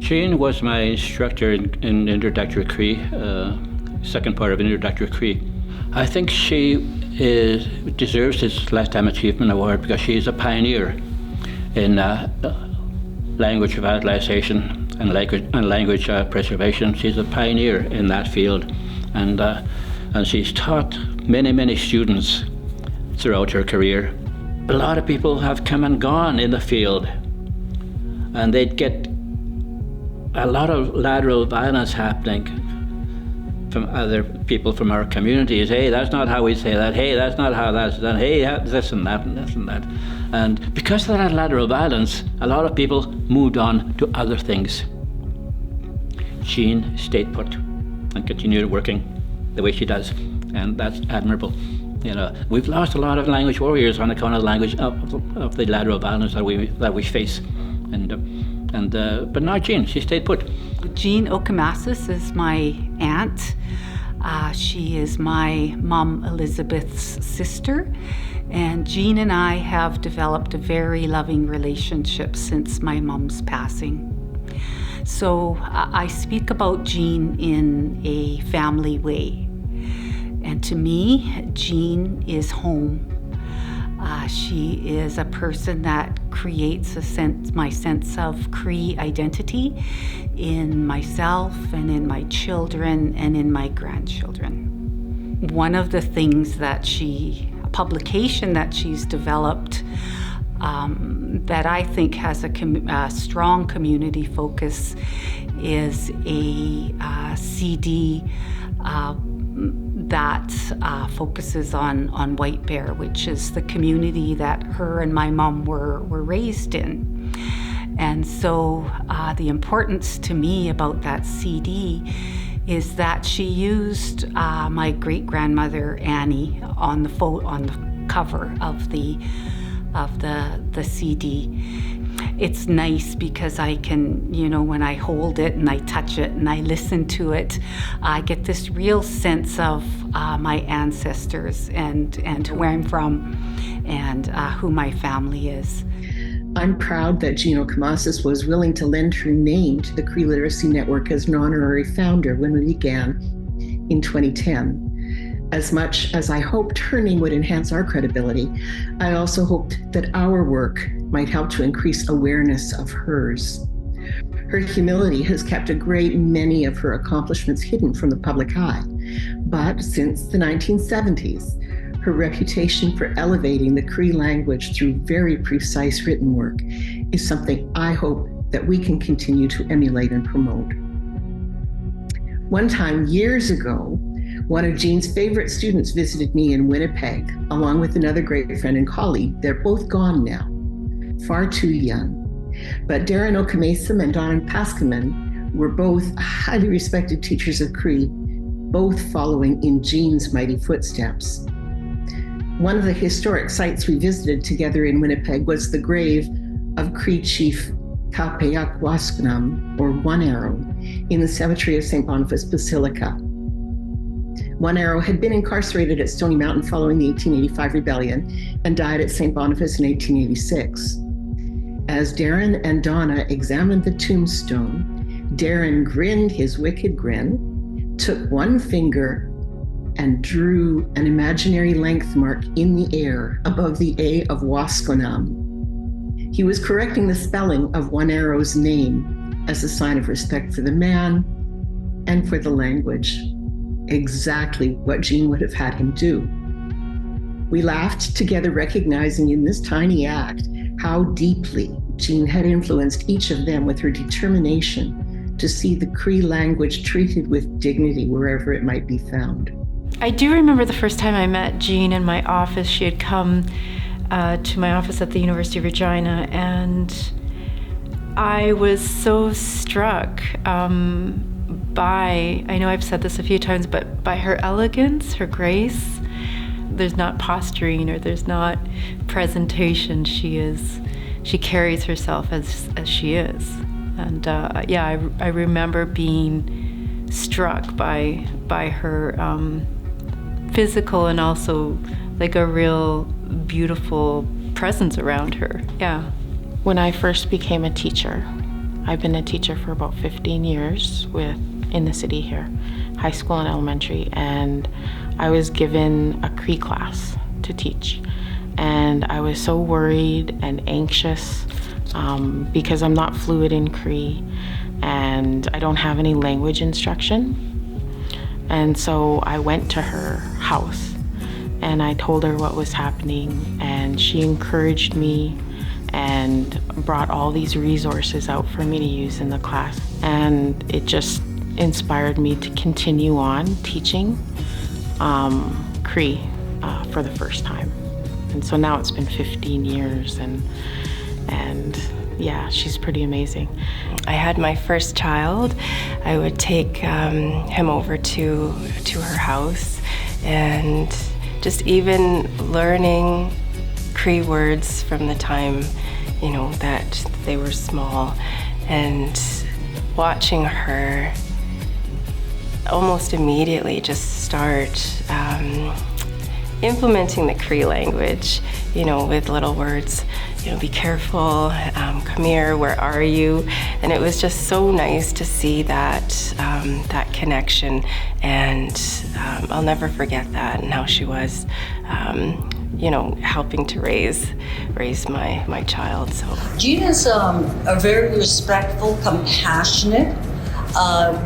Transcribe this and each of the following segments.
Jean was my instructor in introductory Cree, second part of introductory Cree. I think she deserves this Lifetime Achievement Award because she is a pioneer in language revitalization and language preservation. She's a pioneer in that field, and she's taught many students throughout her career. A lot of people have come and gone in the field, and they'd get a lot of lateral violence happening from other people from our communities. Hey, that's not how we say that. Hey, that's not how that's done. Hey, this and that and this and that. And because of that lateral violence, a lot of people moved on to other things. Jean stayed put and continued working the way she does, and that's admirable. You know, we've lost a lot of language warriors on account of the language of the lateral violence that we face, but not Jean. She stayed put. Jean Okimâsis is my aunt. She is my mom Elizabeth's sister, and Jean and I have developed a very loving relationship since my mom's passing. So I speak about Jean in a family way. And to me, Jean is home. She is a person that creates my sense of Cree identity in myself and in my children and in my grandchildren. One of the things that a publication that she's developed that I think has a strong community focus is a CD that focuses on White Bear, which is the community that her and my mom were raised in. And so the importance to me about that CD is that she used my great-grandmother Annie on the cover of the CD. It's nice because I can, when I hold it and I touch it and I listen to it, I get this real sense of my ancestors and where I'm from and who my family is. I'm proud that Jean Okimâsis was willing to lend her name to the Cree Literacy Network as an honorary founder when we began in 2010. As much as I hoped her name would enhance our credibility, I also hoped that our work might help to increase awareness of hers. Her humility has kept a great many of her accomplishments hidden from the public eye. But since the 1970s, her reputation for elevating the Cree language through very precise written work is something I hope that we can continue to emulate and promote. One time, years ago, one of Jean's favorite students visited me in Winnipeg, along with another great friend and colleague. They're both gone now, far too young. But Jean Okimâsis and Donna Paskaman were both highly respected teachers of Cree, both following in Jean's mighty footsteps. One of the historic sites we visited together in Winnipeg was the grave of Cree Chief Kapeyak Waskunam, or One Arrow, in the cemetery of St. Boniface Basilica. One Arrow had been incarcerated at Stony Mountain following the 1885 rebellion and died at St. Boniface in 1886. As Darren and Donna examined the tombstone, Darren grinned his wicked grin, took one finger, and drew an imaginary length mark in the air above the A of Waskunam. He was correcting the spelling of One Arrow's name as a sign of respect for the man and for the language. Exactly what Jean would have had him do. We laughed together, recognizing in this tiny act how deeply Jean had influenced each of them with her determination to see the Cree language treated with dignity wherever it might be found. I do remember the first time I met Jean in my office. She had come to my office at the University of Regina, and I was so struck by, I know I've said this a few times, but by her elegance, her grace. There's not posturing or there's not presentation. She carries herself as she is. And I remember being struck by her physical and also like a real beautiful presence around her. Yeah. When I first became a teacher, I've been a teacher for about 15 years in the city here, high school and elementary, and I was given a Cree class to teach. And I was so worried and anxious because I'm not fluent in Cree and I don't have any language instruction. And so I went to her house and I told her what was happening, and she encouraged me and brought all these resources out for me to use in the class. And it just inspired me to continue on teaching Cree for the first time. And so now it's been 15 years and yeah, she's pretty amazing. I had my first child. I would take him over to her house, and just even learning Cree words from the time, that they were small, and watching her almost immediately just start implementing the Cree language, with little words. Be careful, come here, where are you? And it was just so nice to see that connection, and I'll never forget that, and how she was, helping to raise my child. So Jean is a very respectful, compassionate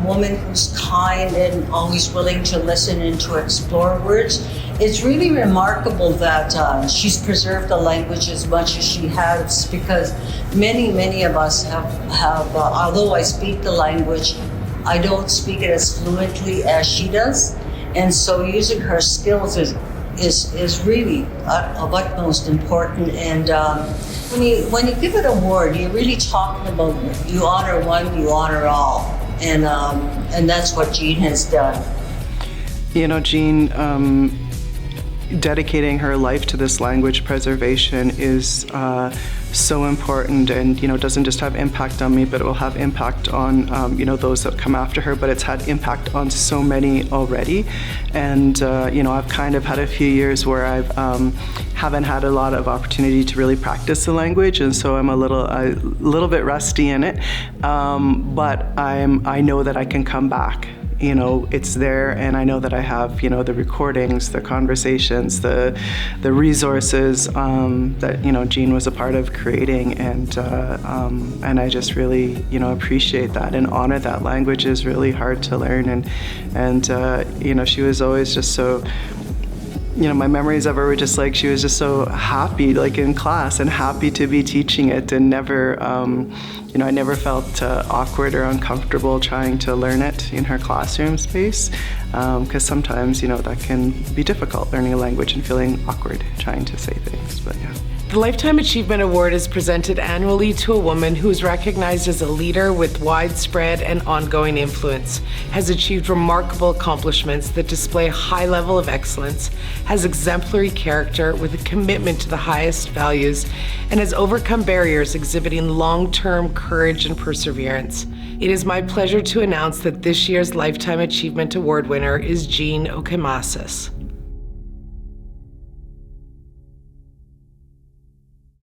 woman who's kind and always willing to listen and to explore words. It's really remarkable that she's preserved the language as much as she has, because many of us have although I speak the language, I don't speak it as fluently as she does. And so using her skills is really of utmost important. And when you give an award, you're really talking about you honor one, you honor all. And that's what Jean has done. Jean, dedicating her life to this language preservation is so important, and doesn't just have impact on me, but it will have impact on those that come after her. But it's had impact on so many already, and I've kind of had a few years where I've haven't had a lot of opportunity to really practice the language, and so I'm a little bit rusty in it, but I know that I can come back. It's there, and I know that I have, the recordings, the conversations, the resources that, Jean was a part of creating, and I just really, appreciate that and honor that. Language is really hard to learn, and she was always just so, my memories of her were just like, she was just so happy, like in class, and happy to be teaching it, and never, I never felt awkward or uncomfortable trying to learn it in her classroom space, because sometimes, that can be difficult, learning a language and feeling awkward trying to say things, but yeah. The Lifetime Achievement Award is presented annually to a woman who is recognized as a leader with widespread and ongoing influence, has achieved remarkable accomplishments that display a high level of excellence, has exemplary character with a commitment to the highest values, and has overcome barriers exhibiting long-term courage and perseverance. It is my pleasure to announce that this year's Lifetime Achievement Award winner is Jean Okimâsis.